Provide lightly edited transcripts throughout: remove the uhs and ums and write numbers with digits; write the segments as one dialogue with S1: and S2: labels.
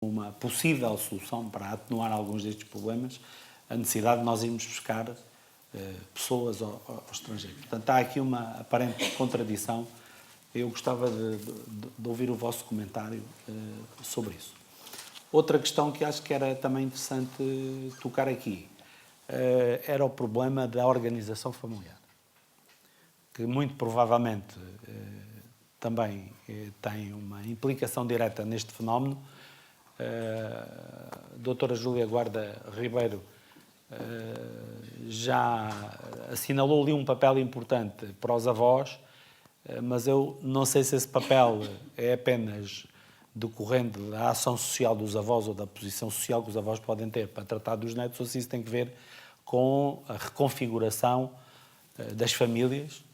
S1: uma possível solução para atenuar alguns destes problemas, a necessidade de nós irmos buscar pessoas ao estrangeiro. Portanto, há aqui uma aparente contradição. Eu gostava de ouvir o vosso comentário sobre isso. Outra questão que acho que era também interessante tocar aqui era o problema da organização familiar, que muito provavelmente também tem uma implicação direta neste fenómeno. A doutora Júlia Guarda Ribeiro já assinalou ali um papel importante para os avós, mas eu não sei se esse papel é apenas decorrente da ação social dos avós ou da posição social que os avós podem ter para tratar dos netos, ou se isso tem que ver com a reconfiguração das famílias.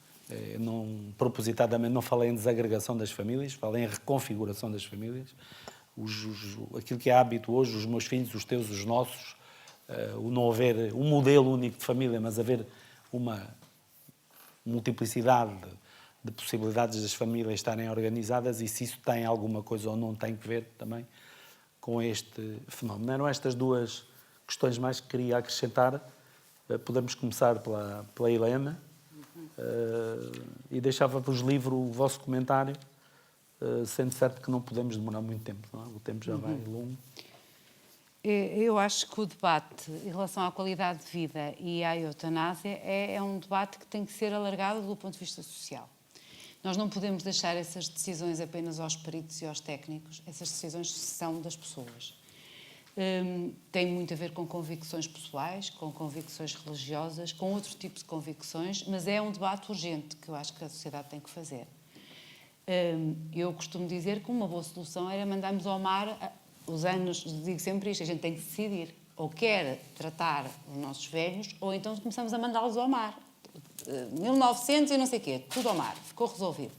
S1: Propositadamente não falei em desagregação das famílias, falei em reconfiguração das famílias. Aquilo que é hábito hoje, os meus filhos, os teus, os nossos, o não haver um modelo único de família, mas haver uma multiplicidade de possibilidades das famílias estarem organizadas, e se isso tem alguma coisa ou não tem que ver também com este fenómeno. Eram estas duas questões mais que queria acrescentar. Podemos começar pela Helena, e deixava-vos livre o vosso comentário, sendo certo que não podemos demorar muito tempo, não é? O tempo já vai longo.
S2: Eu acho que o debate em relação à qualidade de vida e à eutanásia é um debate que tem que ser alargado do ponto de vista social. Nós não podemos deixar essas decisões apenas aos peritos e aos técnicos. Essas decisões são das pessoas. Tem muito a ver com convicções pessoais, com convicções religiosas, com outro tipo de convicções, mas é um debate urgente que eu acho que a sociedade tem que fazer. Eu costumo dizer que uma boa solução era mandarmos ao mar os anos, digo sempre isto, a gente tem que decidir, ou quer tratar os nossos velhos, ou então começamos a mandá-los ao mar. 1900 e não sei o quê, tudo ao mar, ficou resolvido.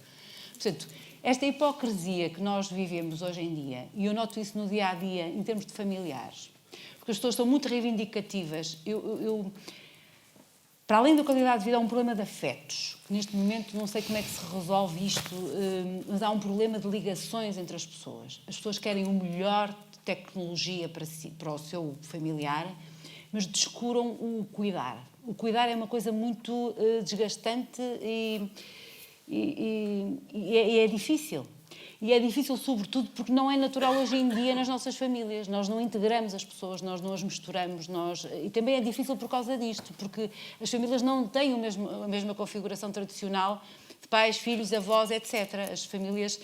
S2: Portanto, esta hipocrisia que nós vivemos hoje em dia, e eu noto isso no dia-a-dia em termos de familiares, porque as pessoas estão muito reivindicativas. Para além da qualidade de vida, há um problema de afetos, que neste momento não sei como é que se resolve isto, mas há um problema de ligações entre as pessoas. As pessoas querem o melhor de tecnologia para o seu familiar, mas descuram o cuidar. O cuidar é uma coisa muito desgastante e é difícil. E é difícil, sobretudo, porque não é natural hoje em dia nas nossas famílias. Nós não integramos as pessoas, nós não as misturamos. E também é difícil por causa disto, porque as famílias não têm a mesma configuração tradicional de pais, filhos, avós, etc. As famílias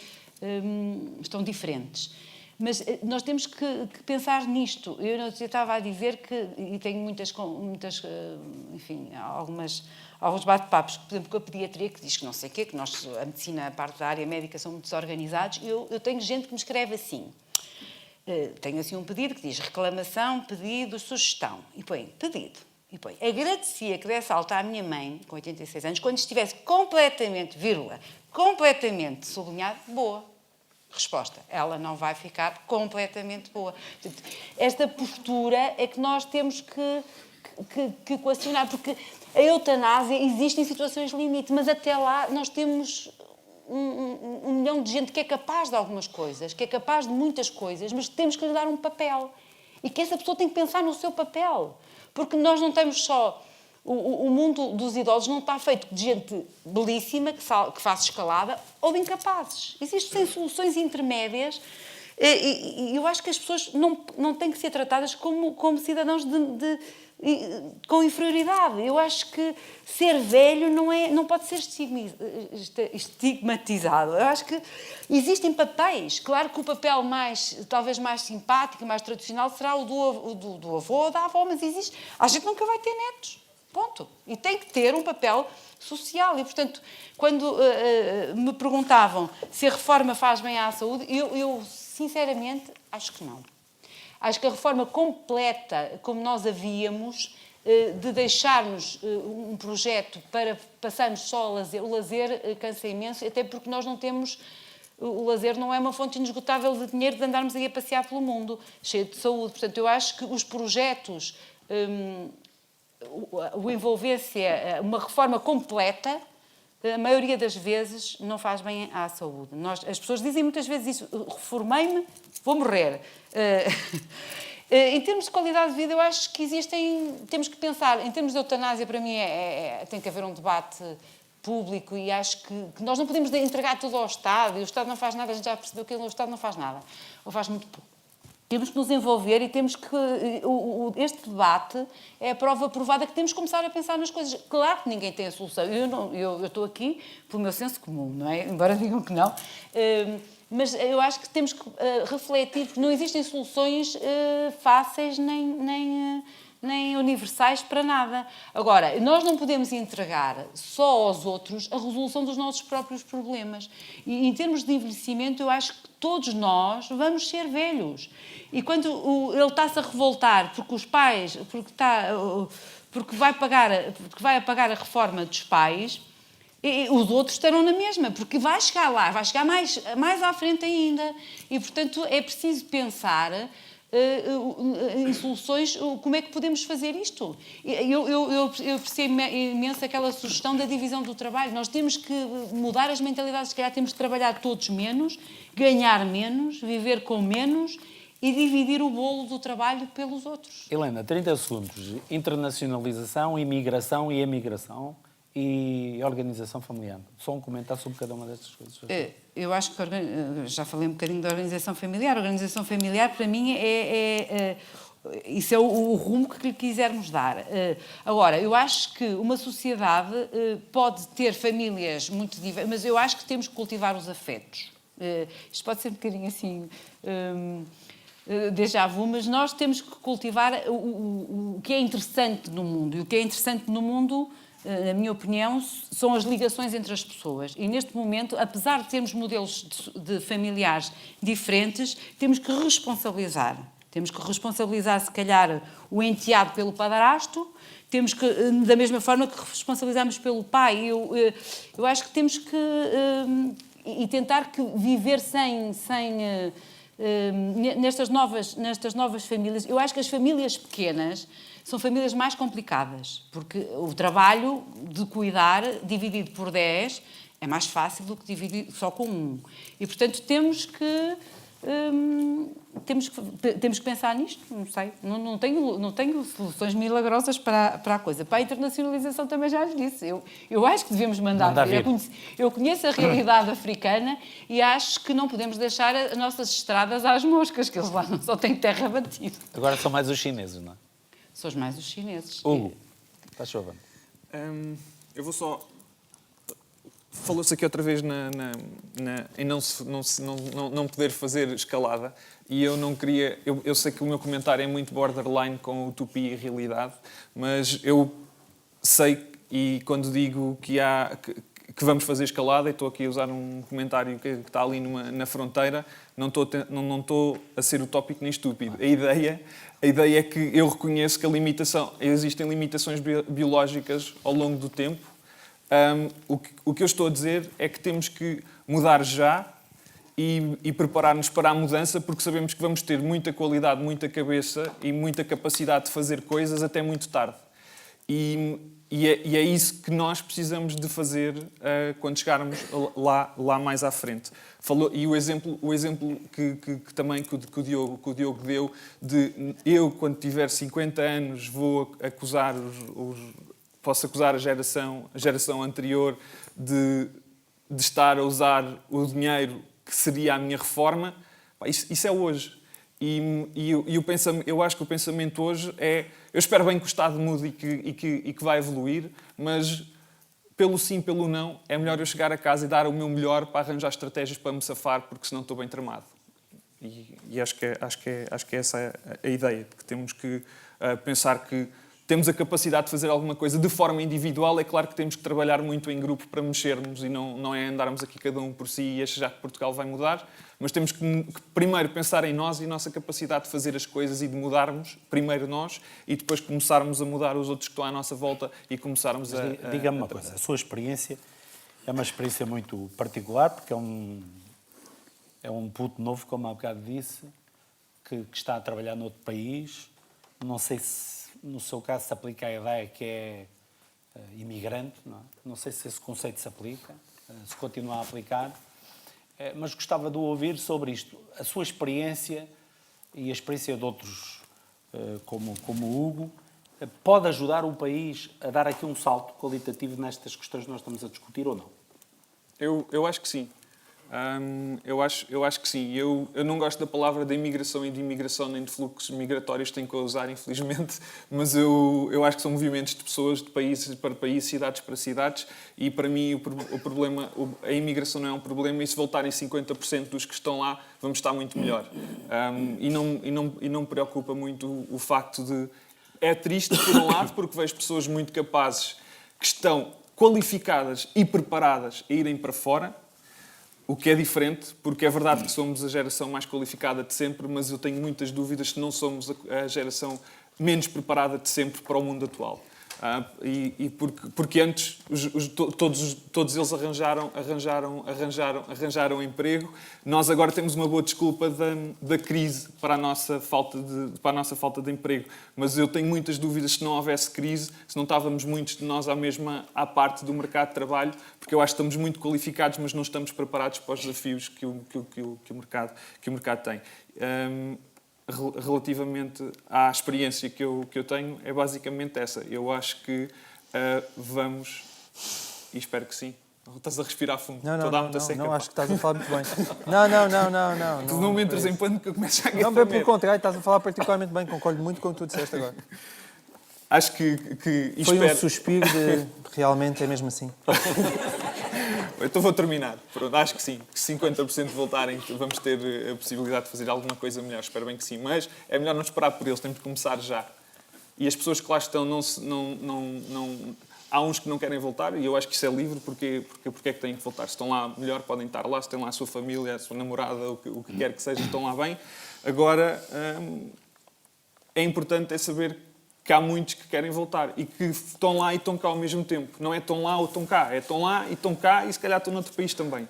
S2: estão diferentes. Mas nós temos que pensar nisto. Eu estava a dizer que, e tenho alguns bate-papos, por exemplo, com a pediatria, que diz que não sei o quê, que a medicina, a parte da área médica, são muito desorganizados. Eu tenho gente que me escreve assim. Tenho assim um pedido que diz reclamação, pedido, sugestão. E põe pedido. E põe agradecia que desse alta à minha mãe, com 86 anos, quando estivesse completamente sublinhado, boa. Resposta, ela não vai ficar completamente boa. Portanto, esta postura é que nós temos que equacionar, porque a eutanásia existe em situações limite, mas até lá nós temos um milhão de gente que é capaz de algumas coisas, que é capaz de muitas coisas, mas temos que lhe dar um papel. E que essa pessoa tem que pensar no seu papel. Porque nós não temos só... O mundo dos idosos não está feito de gente belíssima, que faz escalada, ou de incapazes. Existem soluções intermédias e eu acho que as pessoas não têm que ser tratadas como cidadãos com inferioridade. Eu acho que ser velho não pode ser estigmatizado. Eu acho que existem papéis. Claro que o papel talvez mais simpático, mais tradicional, será o do avô ou da avó, mas existe. A gente nunca vai ter netos. Ponto. E tem que ter um papel social. E, portanto, quando me perguntavam se a reforma faz bem à saúde, eu sinceramente, acho que não. Acho que a reforma completa, como nós havíamos, de deixarmos um projeto para passarmos só ao lazer, o lazer cansa imenso, até porque nós não temos... O lazer não é uma fonte inesgotável de dinheiro de andarmos aí a passear pelo mundo, cheio de saúde. Portanto, eu acho que os projetos... o envolver-se uma reforma completa a maioria das vezes não faz bem à saúde. As pessoas dizem muitas vezes isso, reformei-me, vou morrer. Em termos de qualidade de vida, eu acho que temos que pensar, em termos de eutanásia, para mim tem que haver um debate público e acho que nós não podemos entregar tudo ao Estado, e o Estado não faz nada, a gente já percebeu que o Estado não faz nada, ou faz muito pouco. Temos que nos envolver e temos que... Este debate é a prova provada que temos que começar a pensar nas coisas. Claro que ninguém tem a solução. Eu estou aqui pelo meu senso comum, não é? Embora digam que não. Mas eu acho que temos que refletir, porque não existem soluções fáceis nem universais para nada. Agora, nós não podemos entregar só aos outros a resolução dos nossos próprios problemas. E em termos de envelhecimento, eu acho que todos nós vamos ser velhos. E quando ele está-se a revoltar porque os pais, porque vai apagar a reforma dos pais, e os outros estarão na mesma, porque vai chegar lá, vai chegar mais à frente ainda. E, portanto, é preciso pensar em soluções, como é que podemos fazer isto. Eu apreciei imenso aquela sugestão da divisão do trabalho. Nós temos que mudar as mentalidades, se calhar temos que trabalhar todos menos, ganhar menos, viver com menos e dividir o bolo do trabalho pelos outros.
S1: Helena, 30 segundos. Internacionalização, imigração e emigração e organização familiar. Só um comentário sobre cada uma destas coisas.
S2: Eu acho que já falei um bocadinho da organização familiar. A organização familiar, para mim, isso é o rumo que lhe quisermos dar. Agora, eu acho que uma sociedade pode ter famílias muito diversas, mas eu acho que temos que cultivar os afetos. Isto pode ser um bocadinho assim... déjà vu, mas nós temos que cultivar o que é interessante no mundo. E o que é interessante no mundo, na minha opinião, são as ligações entre as pessoas. E neste momento, apesar de termos modelos de familiares diferentes, temos que responsabilizar. Temos que responsabilizar, se calhar, o enteado pelo padrasto, temos que, da mesma forma que responsabilizamos pelo pai. Eu acho que temos que... e tentar viver nestas novas famílias. Eu acho que as famílias pequenas são famílias mais complicadas, porque o trabalho de cuidar, dividido por 10, é mais fácil do que dividir só com 1. E, portanto, temos que pensar nisto, não sei. Não tenho soluções milagrosas para a coisa. Para a internacionalização também já lhes disse. Eu acho que devemos mandar vir. Eu conheço a realidade africana e acho que não podemos deixar as nossas estradas às moscas, que eles lá não só têm terra batida.
S1: Agora são mais os chineses, não é?
S2: São mais os chineses.
S1: Hugo, estás chovendo.
S3: Eu vou só... Falou-se aqui outra vez em não poder fazer escalada e eu não queria... Eu sei que o meu comentário é muito borderline com utopia e realidade, mas eu sei, e quando digo que vamos fazer escalada, e estou aqui a usar um comentário que está ali na fronteira, não estou a ser utópico nem estúpido. A ideia é que eu reconheço que existem limitações biológicas ao longo do tempo. O que eu estou a dizer é que temos que mudar já e preparar-nos para a mudança, porque sabemos que vamos ter muita qualidade, muita cabeça e muita capacidade de fazer coisas até muito tarde. E é isso que nós precisamos de fazer quando chegarmos lá mais à frente. E o exemplo que o Diogo deu de eu, quando tiver 50 anos, vou acusar posso acusar a geração anterior de estar a usar o dinheiro que seria a minha reforma. Isso é hoje. Eu acho que o pensamento hoje é... Eu espero bem que o Estado mude e que vai evoluir, mas pelo sim, pelo não, é melhor eu chegar a casa e dar o meu melhor para arranjar estratégias para me safar, porque senão estou bem tramado. E acho que é essa a ideia, que temos que pensar que temos a capacidade de fazer alguma coisa de forma individual. É claro que temos que trabalhar muito em grupo para mexermos e não é andarmos aqui cada um por si e achar que Portugal vai mudar, mas temos que primeiro pensar em nós e a nossa capacidade de fazer as coisas e de mudarmos, primeiro nós, e depois começarmos a mudar os outros que estão à nossa volta e começarmos a...
S1: Diga-me uma coisa, a sua experiência é uma experiência muito particular, porque é um puto novo, como há bocado disse, que está a trabalhar noutro país. Não sei se no seu caso se aplica a ideia que é imigrante, não é? Não sei se esse conceito se aplica, se continua a aplicar, mas gostava de ouvir sobre isto. A sua experiência e a experiência de outros, como o Hugo, pode ajudar o país a dar aqui um salto qualitativo nestas questões que nós estamos a discutir ou não?
S3: Eu acho que sim. Eu acho que sim. Eu não gosto da palavra de imigração e de imigração, nem de fluxos migratórios, tenho que usar, infelizmente, mas eu acho que são movimentos de pessoas, de países para países, cidades para cidades, e para mim o problema, a imigração não é um problema, e se voltarem 50% dos que estão lá, vamos estar muito melhor. E não me preocupa muito o facto de... É triste, por um lado, porque vejo pessoas muito capazes que estão qualificadas e preparadas a irem para fora, o que é diferente, porque é verdade que somos a geração mais qualificada de sempre, mas eu tenho muitas dúvidas se não somos a geração menos preparada de sempre para o mundo atual. Porque antes todos eles arranjaram emprego. Nós agora temos uma boa desculpa da crise para a nossa falta de emprego. Mas eu tenho muitas dúvidas se não houvesse crise, se não estávamos muitos de nós à parte do mercado de trabalho, porque eu acho que estamos muito qualificados, mas não estamos preparados para os desafios que o mercado tem. Relativamente à experiência que eu tenho, é basicamente essa. Eu acho que vamos, e espero que sim. Estás a respirar fundo.
S4: Não, acho que estás a falar muito bem. Não.
S3: Tu não me entras em pânico que eu começo a ganhar.
S4: Não, pelo contrário, estás a falar particularmente bem, concordo muito com o que tu disseste agora.
S3: Acho que
S4: foi um suspiro de realmente é mesmo assim.
S3: Então vou terminar. Pronto, acho que sim. Que 50% voltarem, vamos ter a possibilidade de fazer alguma coisa melhor. Espero bem que sim. Mas é melhor não esperar por eles. Temos de começar já. E as pessoas que lá estão, há uns que não querem voltar, e eu acho que isso é livre, porque é que têm que voltar? Se estão lá melhor, podem estar lá. Se têm lá a sua família, a sua namorada, o que quer que seja, estão lá bem. Agora, é importante saber que há muitos que querem voltar e que estão lá e estão cá ao mesmo tempo. Não é estão lá ou estão cá, é estão lá e estão cá e se calhar estão noutro país também.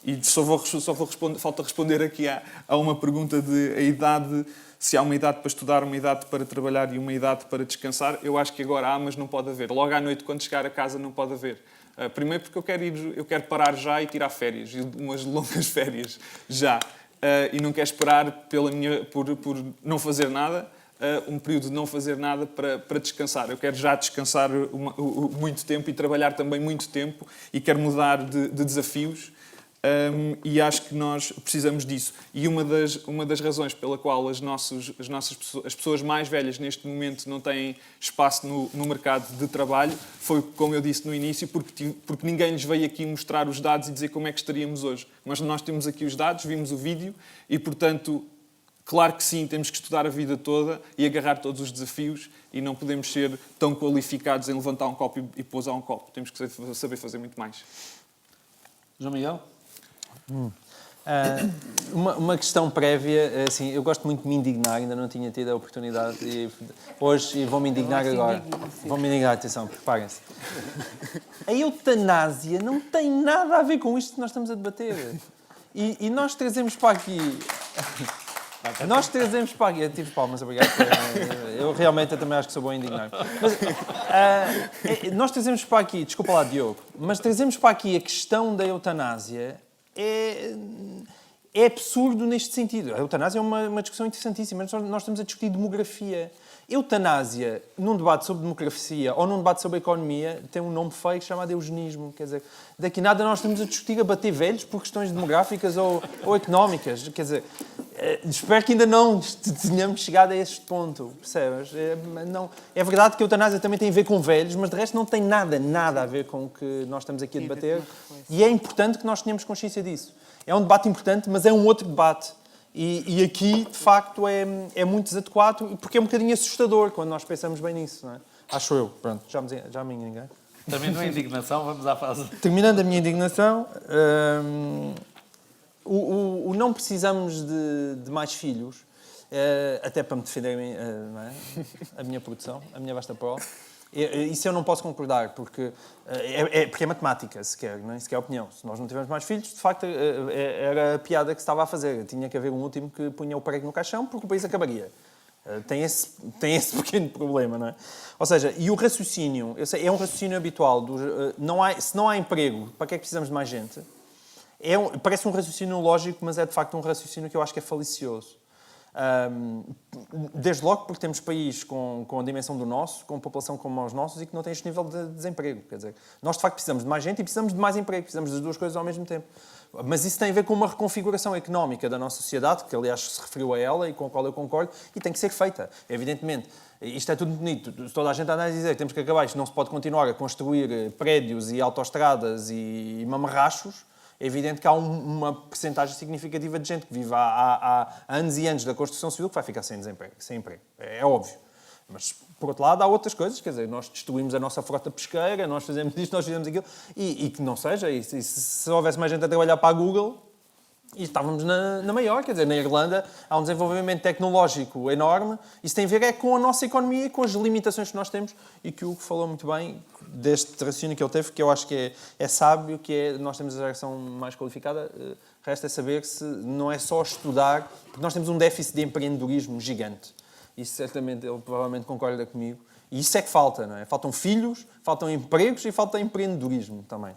S3: E só vou responder, falta responder aqui a uma pergunta de a idade, se há uma idade para estudar, uma idade para trabalhar e uma idade para descansar. Eu acho que agora há, mas não pode haver. Logo à noite, quando chegar a casa, não pode haver. Primeiro porque eu quero parar já e tirar férias, umas longas férias já. E não quero esperar por não fazer nada, um período de não fazer nada para descansar. Eu quero já descansar muito tempo e trabalhar também muito tempo e quero mudar de desafios e acho que nós precisamos disso. E uma das razões pela qual as pessoas mais velhas neste momento não têm espaço no mercado de trabalho foi, como eu disse no início, porque ninguém lhes veio aqui mostrar os dados e dizer como é que estaríamos hoje. Mas nós temos aqui os dados, vimos o vídeo e, portanto, claro que sim, temos que estudar a vida toda e agarrar todos os desafios e não podemos ser tão qualificados em levantar um copo e pousar um copo. Temos que saber fazer muito mais.
S1: João Miguel?
S4: Uma questão prévia, assim, eu gosto muito de me indignar, ainda não tinha tido a oportunidade e hoje vou-me indignar agora. Vou-me indignar, atenção, preparem-se. A eutanásia não tem nada a ver com isto que nós estamos a debater. E nós trazemos para aqui... Eu tive palmas, obrigado. Eu realmente também acho que sou bom a indignar. Mas, nós trazemos para aqui, desculpa lá, Diogo, mas trazemos para aqui a questão da eutanásia é absurdo neste sentido. A eutanásia é uma discussão interessantíssima, mas nós estamos a discutir demografia. Eutanásia, num debate sobre democracia ou num debate sobre economia, tem um nome feio chamado eugenismo. Quer dizer, daqui nada nós estamos a discutir a bater velhos por questões demográficas ou económicas. Quer dizer, espero que ainda não tenhamos chegado a este ponto, percebes? É verdade que a eutanásia também tem a ver com velhos, mas de resto não tem nada a ver com o que nós estamos aqui a debater. E é importante que nós tenhamos consciência disso. É um debate importante, mas é um outro debate. E aqui, de facto, é muito desadequado, porque é um bocadinho assustador quando nós pensamos bem nisso, não é? Acho eu. Pronto, já me enganei.
S1: Terminou a indignação, vamos à fase.
S4: Terminando a minha indignação, o não precisamos de mais filhos, até para me defender não é? A minha produção, a minha vasta prole. Isso eu não posso concordar, porque é matemática, sequer, não é? Sequer opinião. Se nós não tivermos mais filhos, de facto, era a piada que se estava a fazer. Tinha que haver um último que punha o prego no caixão, porque o país acabaria. Tem esse pequeno problema, não é? Ou seja, e o raciocínio, é um raciocínio habitual. Se não há emprego, para que é que precisamos de mais gente? Parece um raciocínio lógico, mas é de facto um raciocínio que eu acho que é falicioso. Desde logo porque temos países com a dimensão do nosso, com população como os nossos e que não têm este nível de desemprego. Quer dizer, nós de facto precisamos de mais gente e precisamos de mais emprego, precisamos das duas coisas ao mesmo tempo. Mas isso tem a ver com uma reconfiguração económica da nossa sociedade, que aliás se referiu a ela e com a qual eu concordo, e tem que ser feita. Evidentemente, isto é tudo bonito. Toda a gente anda a dizer que temos que acabar, isto não se pode continuar a construir prédios e autoestradas e mamarrachos. É evidente que há uma percentagem significativa de gente que vive há anos e anos da construção civil que vai ficar sem emprego. É óbvio. Mas, por outro lado, há outras coisas. Quer dizer, nós destruímos a nossa frota pesqueira, nós fazemos isto, nós fazemos aquilo. E que não seja. E se houvesse mais gente a trabalhar para a Google, e estávamos na maior. Quer dizer, na Irlanda há um desenvolvimento tecnológico enorme. Isso tem a ver com a nossa economia e com as limitações que nós temos. E que o Hugo falou muito bem deste raciocínio que ele teve, que eu acho que é sábio, que é nós temos a geração mais qualificada. Resta saber se não é só estudar, porque nós temos um déficit de empreendedorismo gigante. Isso certamente ele provavelmente concorda comigo. E isso é que falta, não é? Faltam filhos, faltam empregos e falta empreendedorismo também.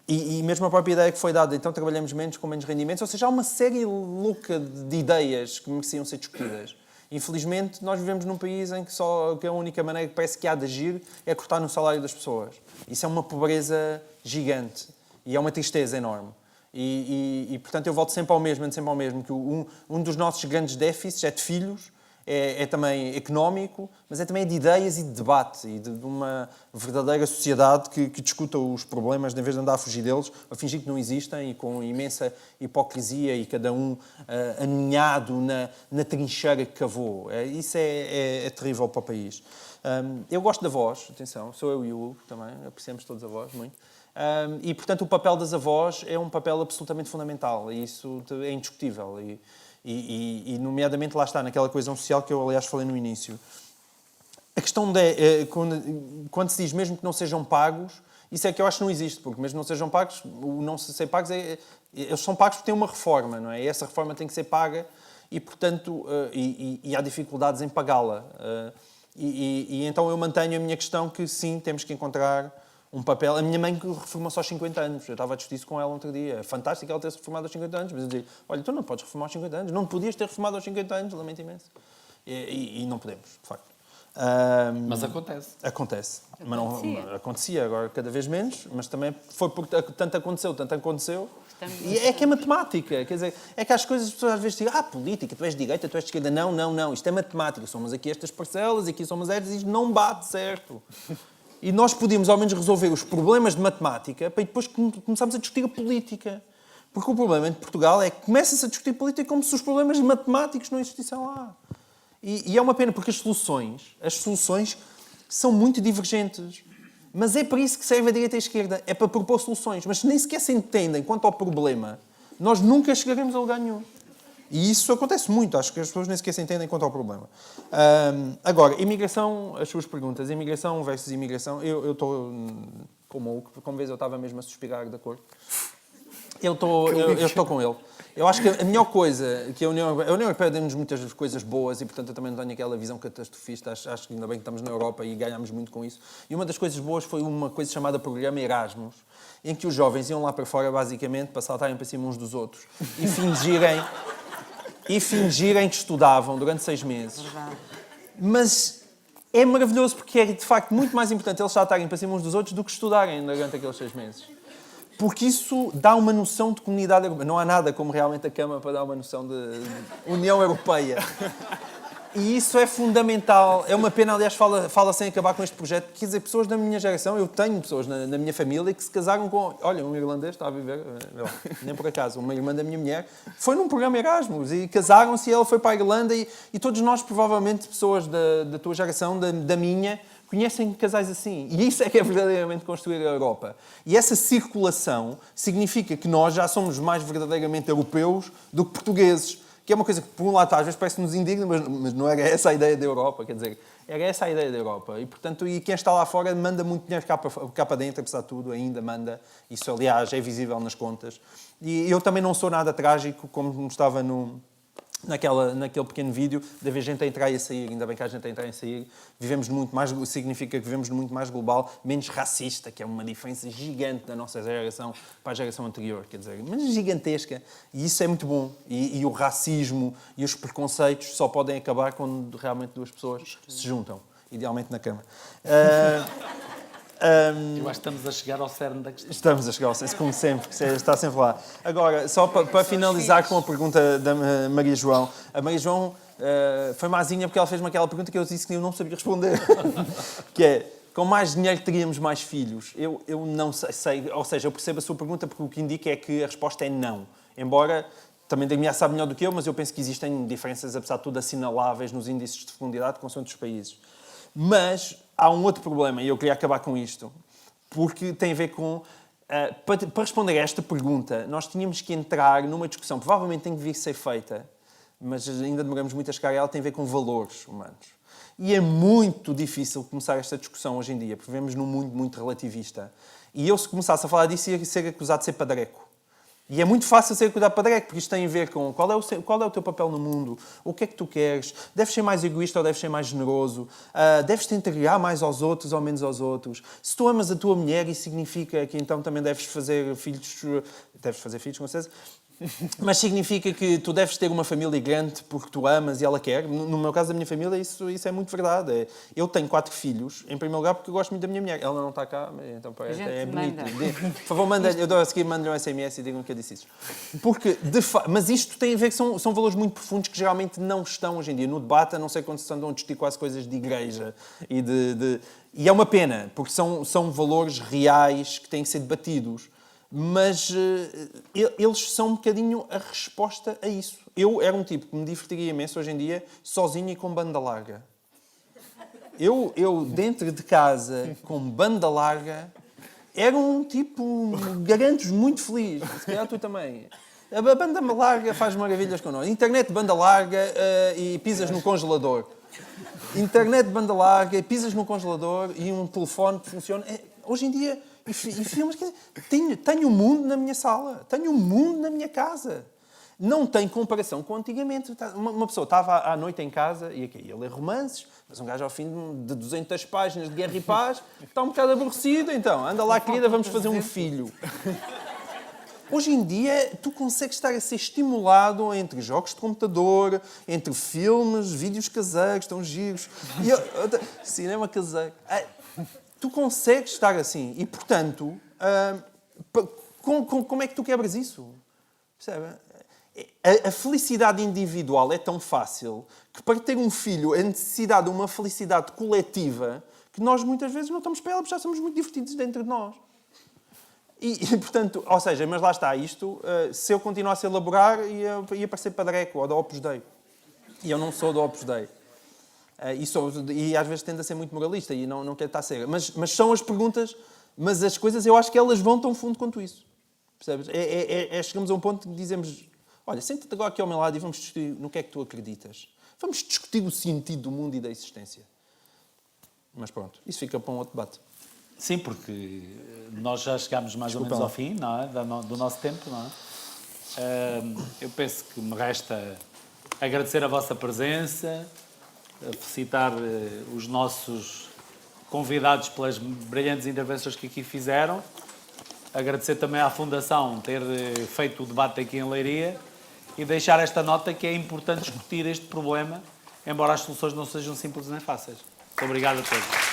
S4: E mesmo a própria ideia que foi dada, então trabalhamos menos com menos rendimentos, ou seja, há uma série louca de ideias que mereciam ser discutidas. Infelizmente, nós vivemos num país em que a única maneira que parece que há de agir é cortar no salário das pessoas. Isso é uma pobreza gigante e é uma tristeza enorme. E portanto, eu volto sempre ao mesmo, que um dos nossos grandes déficits é de filhos, é também económico, mas é também de ideias e de debate, e de uma verdadeira sociedade que discuta os problemas, em vez de andar a fugir deles, a fingir que não existem, e com imensa hipocrisia, e cada um aninhado na trincheira que cavou. Isso é terrível para o país. Eu gosto da voz, atenção, sou eu e o Hugo também, apreciamos todos a voz muito. E, portanto, o papel das avós é um papel absolutamente fundamental, e isso é indiscutível. E nomeadamente, lá está, naquela coesão social que eu, aliás, falei no início. A questão quando se diz mesmo que não sejam pagos, isso é que eu acho que não existe, porque mesmo que não sejam pagos, o não ser pagos eles são pagos porque têm uma reforma, não é? E essa reforma tem que ser paga e, portanto, e há dificuldades em pagá-la. E então eu mantenho a minha questão que, sim, temos que encontrar um papel. A minha mãe reformou-se aos 50 anos. Eu estava a discutir isso com ela outro dia. É fantástico ela ter-se reformado aos 50 anos. Mas eu dizia, olha, tu não podes reformar aos 50 anos. Não podias ter reformado aos 50 anos. Lamento imenso. E não podemos, de facto.
S1: Mas acontece.
S4: Acontece. Mas não, acontecia agora cada vez menos. Mas também foi porque tanto aconteceu. E é que é matemática. Quer dizer, é que as pessoas às vezes dizem, política, tu és de direita, tu és de esquerda. Não. Isto é matemática. Somos aqui estas parcelas, aqui somos estas e isto não bate certo. E nós podíamos, ao menos, resolver os problemas de matemática para depois começarmos a discutir a política. Porque o problema em Portugal é que começa-se a discutir política como se os problemas matemáticos não existissem lá. E é uma pena, porque as soluções são muito divergentes. Mas é para isso que serve a direita e a esquerda. É para propor soluções. Mas se nem sequer se entendem quanto ao problema, nós nunca chegaremos a lugar nenhum. E isso acontece muito. Acho que as pessoas nem sequer se entendem quanto ao problema. Agora, imigração, as suas perguntas. Imigração versus imigração. Eu estou, como vez eu estava mesmo a suspirar de acordo. Eu estou com ele. Eu acho que a melhor coisa que a União Europeia deu-nos muitas coisas boas e, portanto, eu também não tenho aquela visão catastrofista. Acho que ainda bem que estamos na Europa e ganhamos muito com isso. E uma das coisas boas foi uma coisa chamada Programa Erasmus, em que os jovens iam lá para fora, basicamente, para saltarem para cima uns dos outros e fingirem que estudavam durante 6 meses. Mas é maravilhoso porque é, de facto, muito mais importante eles saltarem para cima uns dos outros do que estudarem durante aqueles 6 meses. Porque isso dá uma noção de comunidade europeia. Não há nada como realmente a Câmara para dar uma noção de União Europeia. E isso é fundamental. É uma pena, aliás, fala sem acabar com este projeto. Quer dizer, pessoas da minha geração, eu tenho pessoas na minha família que se casaram com... Olha, um irlandês está a viver... Nem por acaso, uma irmã da minha mulher foi num programa Erasmus e casaram-se e ela foi para a Irlanda e todos nós, provavelmente, pessoas da tua geração, da minha... conhecem casais assim. E isso é que é verdadeiramente construir a Europa. E essa circulação significa que nós já somos mais verdadeiramente europeus do que portugueses. Que é uma coisa que, por um lado, às vezes parece-nos indigna, mas não era essa a ideia da Europa. Quer dizer, era essa a ideia da Europa. E, portanto, quem está lá fora manda muito dinheiro cá para dentro, apesar de tudo, ainda manda. Isso, aliás, é visível nas contas. E eu também não sou nada trágico, como estava no naquele pequeno vídeo, de haver gente a entrar e a sair, ainda bem que há gente a entrar e a sair, vivemos muito mais, significa que vivemos muito mais global, menos racista, que é uma diferença gigante da nossa geração para a geração anterior, quer dizer, mas gigantesca, e isso é muito bom, e o racismo e os preconceitos só podem acabar quando realmente duas pessoas se juntam, idealmente na cama.
S1: Eu acho que estamos a chegar ao cerne da questão.
S4: Estamos a chegar ao senso, como sempre, que está sempre lá. Agora, só para finalizar com a pergunta da Maria João. A Maria João foi mazinha porque ela fez-me aquela pergunta que eu disse que eu não sabia responder. Que é, com mais dinheiro teríamos mais filhos? Eu não sei, ou seja, eu percebo a sua pergunta porque o que indica é que a resposta é não. Embora, também Damião sabe melhor do que eu, mas eu penso que existem diferenças, apesar de tudo, assinaláveis nos índices de fecundidade consoante os países. Mas há um outro problema, e eu queria acabar com isto, porque tem a ver com... para responder a esta pergunta, nós tínhamos que entrar numa discussão, provavelmente tem que vir a ser feita, mas ainda demoramos muito a chegar a ela, tem a ver com valores humanos. E é muito difícil começar esta discussão hoje em dia, porque vivemos num mundo muito relativista. E eu, se começasse a falar disso, ia ser acusado de ser padreco. E é muito fácil ser acusado de padreco, porque isto tem a ver com qual é o teu papel no mundo, o que é que tu queres, deves ser mais egoísta ou deves ser mais generoso, deves te entregar mais aos outros ou menos aos outros. Se tu amas a tua mulher, isso significa que então também deves fazer filhos, com certeza, mas significa que tu deves ter uma família grande porque tu amas e ela quer. No meu caso, da minha família, isso é muito verdade. Eu tenho 4 filhos, em primeiro lugar, porque eu gosto muito da minha mulher. Ela não está cá, então é bonito. Por favor, eu dou a seguir, mando-lhe um SMS e digam que eu disse isso. Porque, mas isto tem a ver que são valores muito profundos que geralmente não estão hoje em dia. No debate, a não ser quando se andam a discutir quase coisas de igreja. E é uma pena, porque são valores reais que têm que ser debatidos. Mas eles são um bocadinho a resposta a isso. Eu era um tipo que me divertiria imenso hoje em dia, sozinho e com banda larga. Eu dentro de casa, com banda larga, era um tipo, garanto-vos, muito feliz. Se calhar tu também. A banda larga faz maravilhas connosco. Internet de banda larga e pisas no congelador. Internet de banda larga, pisas no congelador e um telefone que funciona. Hoje em dia... E filmes, tenho o mundo na minha sala, tenho o mundo na minha casa. Não tem comparação com antigamente. Uma pessoa estava à noite em casa e ia ler romances, mas um gajo ao fim de 200 páginas de Guerra e Paz está um bocado aborrecido, então. Anda lá, querida, vamos fazer um filho. Hoje em dia, tu consegues estar a ser estimulado entre jogos de computador, entre filmes, vídeos caseiros, tão giros, cinema caseiro. Tu consegues estar assim. E, portanto, como é que tu quebras isso? Percebe? A felicidade individual é tão fácil que, para ter um filho, a necessidade de uma felicidade coletiva que nós, muitas vezes, não estamos para ela porque já somos muito divertidos dentro de nós. E portanto, ou seja, mas lá está isto. Se eu continuasse a elaborar, ia parecer padreco ou da Opus Dei. E eu não sou do Opus Dei. E às vezes tende a ser muito moralista e não quero estar a ser. Mas são as perguntas, mas as coisas eu acho que elas vão tão fundo quanto isso. Percebes? Chegamos a um ponto que dizemos, olha, senta-te agora aqui ao meu lado e vamos discutir no que é que tu acreditas. Vamos discutir o sentido do mundo e da existência. Mas pronto, isso fica para um outro debate.
S1: Sim, porque nós já chegámos mais ou menos ao fim, não é? Do nosso tempo, não é? Eu penso que me resta agradecer a vossa presença, felicitar os nossos convidados pelas brilhantes intervenções que aqui fizeram, agradecer também à Fundação ter feito o debate aqui em Leiria e deixar esta nota que é importante discutir este problema, embora as soluções não sejam simples nem fáceis. Muito obrigado a todos.